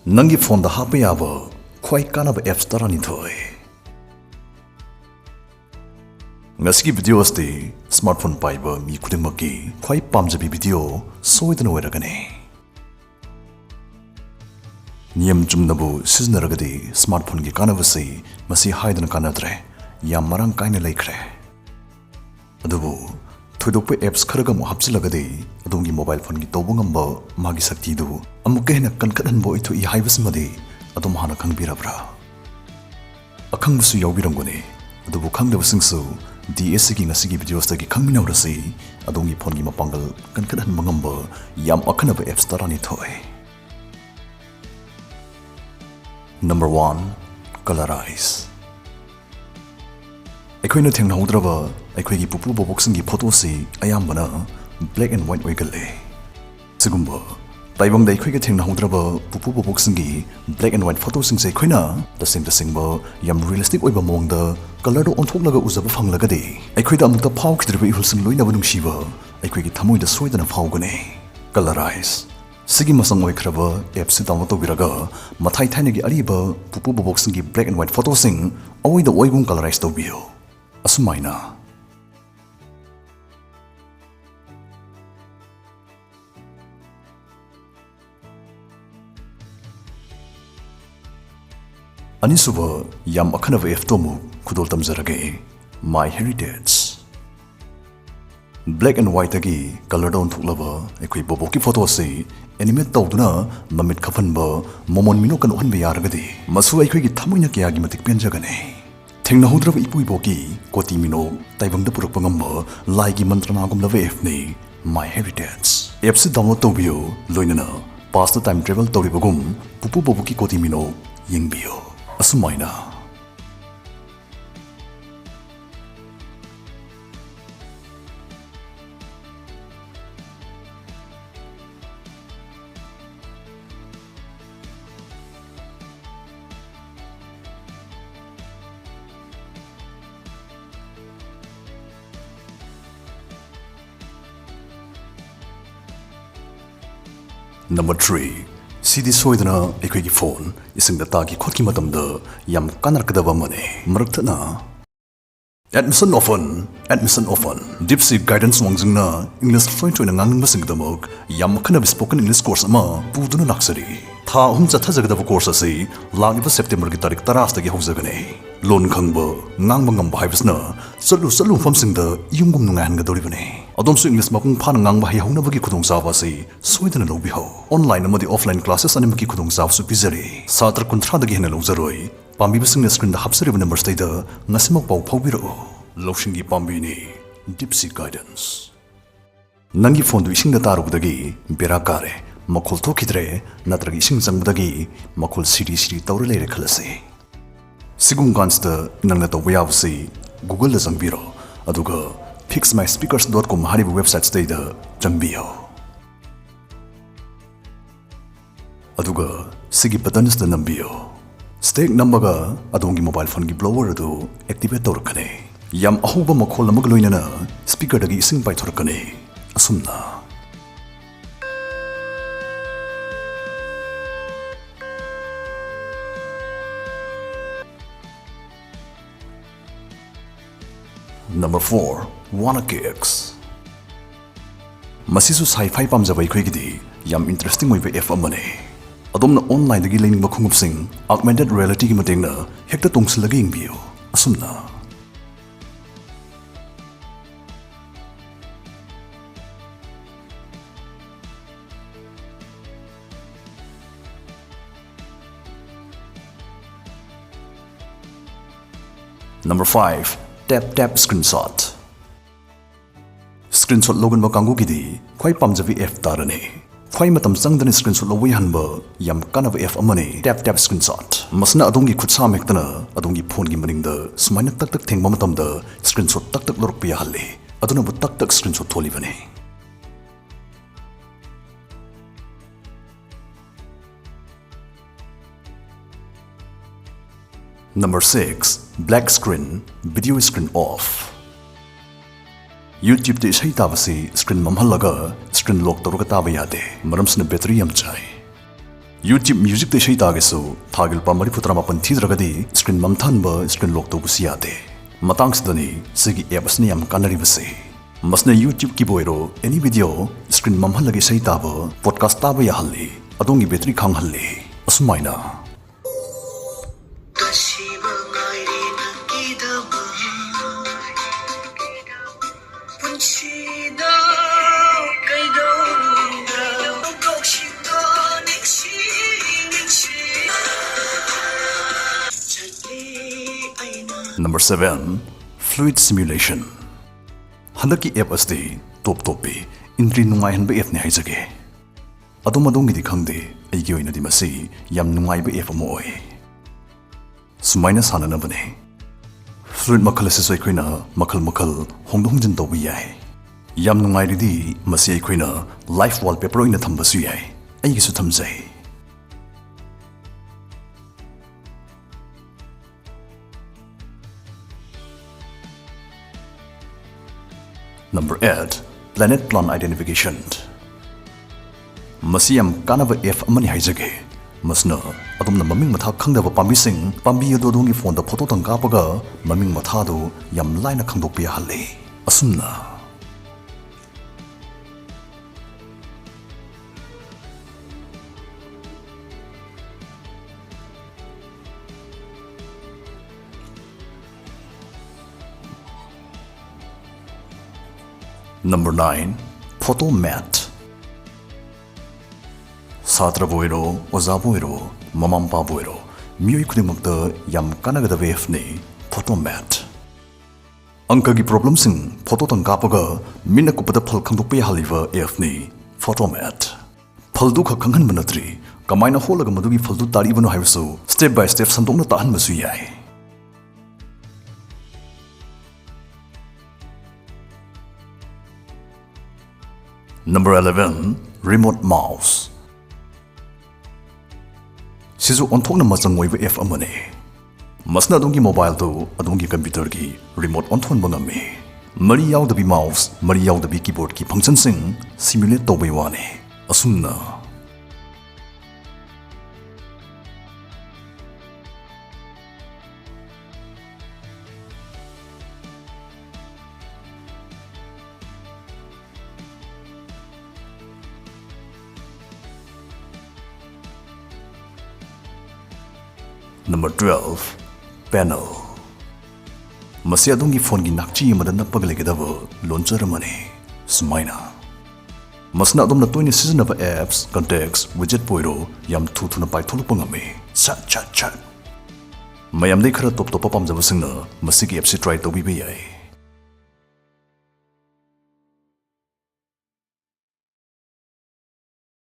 Nanggi Phoneda Happa Yaba Khwaidei Kanaba apps tarani thoi. Ngasigi video asti smartphone paiba mi khudimaki khwai pamjabi video soidana oiragani. Niyam chumnabu siznaragadi smartphone gi kanavasi masi haidana kanadre yam marang kaina laikre. Adubu thoidokpe apps kharaga mo hapsilagadi adungi mobile phone gi tobungamba magi sakti du amukke hena kankadan bo ithu I haibasmadi adum hana khangbirabra. Akhangbusu yawbirangone adubu khangdabasingsu DS gi ngasigi videos tagi khangminaurasi adungi phone gi mapangal kankadan mangamba yam akhanaba apps tarani thoi. Number 1. Colorize. Aikoina thengnahudraba aikoigi pupu boboksingi photosi ayambana black and white oigale. Sigumba taibangda aikoigi thengnahudraba pupu boboksingi black and white photosing se aikoina tasingba yam realistic oiba mongda color do onthoknaga uzaba phanglagadi aikoida amukta phawkhidriba ihulsing loinaba nungsiba aikoigi thamoida soidana phawgane. Colorize Sigi masang oikraba app si download tobiraga mathai thainagi ariba pupu boboksingi black and white photosing oida oigung colorize tobio. Asumaina Anisuba yam akhanava app tomu khudol tamjarage My Heritage. Black and white agi color down thuklaba ekoi boboki photo ase animate tawduna mamit khafanba momon mino kan ohanbe yaragadi masu ekoi gi thamoina kya gi matik penjagane. Thengnahudraba ipuiboki koti mino taibangda purakpangamba lai gi mantrana gumlava app ni My Heritage. App si download tawbiyo loinana past the time travel tawribagum pupu boboki koti mino yengbiyo. Asumaina Number 3. Sidi soidana aikoigi phone isingda tagi khotki matamda yam kanarkadaba mane maraktana Admission often deep sea guidance wangzingna English fluent oina ngangbasingdamok yam khana spoken English course ama puduna naksari tha hum chathajagadaba course ase lagiba September gi tarik 10 dagi hojagane lon khangba ngangba ngamba haibasna chalu famsingda yungum nungahan gadoribane adomsu English mapung phana ngangba hai haunabagi khudong sawa ase soidana lobi ho online amadi offline classes animaki khudong sawa su pizari satra kunthra dagi hena lojaroi pambibasingna screen da hapsariba number stay da ngasimok pau phawbiro loshingi pambini deep sea guidance Nanggi phone du isingda tarubudagi bera kare makhol thokidre natragi ising jangbudagi makhol siri tawre lere khalase sigum gansta nangna tawba yawsi Google da jangbiro aduga fixmyspeakers.com hariba website stay da jangbiyo aduga sigi buttons da nambiyo Stake number adongi mobile phone gi blower adu activate torkane yam ahuba makhol amag loinana speaker dagi ising pai thorkane asumna Number 4. Wanna Kicks. Masisu sci-fi pamjaba ikhoi yam interesting oiba app amane adomna online dagi learning ba khungupsing augmented reality gi matengna hekta tongsilagi ingbiyo asumna Number 5. Tap screenshot. Screenshot logan ba kangu gidi khwai pamjabi app tarane khwai matam changdani screenshot lowai hanba yam kanaba app amane tap screenshot masna adongi khutsa mektana adongi phone gi maningda sumaina tak thengba matamda screenshot tak lorokpa yahalle aduna bu tak screenshot tholibane Number 6. Black screen video screen off YouTube te isai tabasi screen mamhallaga screen lock tawraga taba yade maramsina battery yam chai YouTube Music te shei tagesu thagil pa mari putra mapan thidragadi screen mamthan ba screen lock to busiate matang sidani sigi apps ni am kanari base masna YouTube ki boiro any video screen mamhan lagi sei taba podcast taba ya halli adongi battery khang halli asumaina Number 7. Fluid Simulation. Handaki app asdi top topi intri nungai hanba app ni haijage. Adom gidi khangde aigi oina di masi yam nungai ba app mo oi. Sumaina sana na bane. Fluid makal se soi khoina makal hongdong jin tobi yai. Yam nungai ri masi ai khoina live wallpaper oina thamba su yai. Aigi su thamjai. Number 8. Planet Plan Identification. Masiyam kanaba F amani haijage. Masna adumna maming matha khangdaba pambi sing pambi adodongi phone da photo tang kapaga maming matha do yam laina khangdokpi halle. Asumna Number 9. Photo Mat. Satra boiro, oza boiro, mamampa boiro, mioi khudimakta yam kanagada wave ni photo mat. Angka gi problem sing photo tang kapaga mina kupada phal khangdokpe haliva f ni photo mat. Phaldu kha khanghan banatri kamaina holaga madugi phaldu tari banu haisu step by step sandongna tahan masu yai. Number 11. Remote Mouse. Sisu onthokna majang oiba F amane. Masna adongi mobile to adongi computer ki remote onthon bangame. Mari yawdabi mouse, mari yawdabi keyboard ki function sing simulate tobai wane. Asumna Number 12. Panel. Masi adongi phone gi nakchi madana paglegedaba launcher mane. Sumaina. Masna adom na toini season of apps, contacts, widget poiro yam thuna pai thuluk pangame. Chat. Mayam dei khara top pam jaba singna masi gi apps try to bi yai.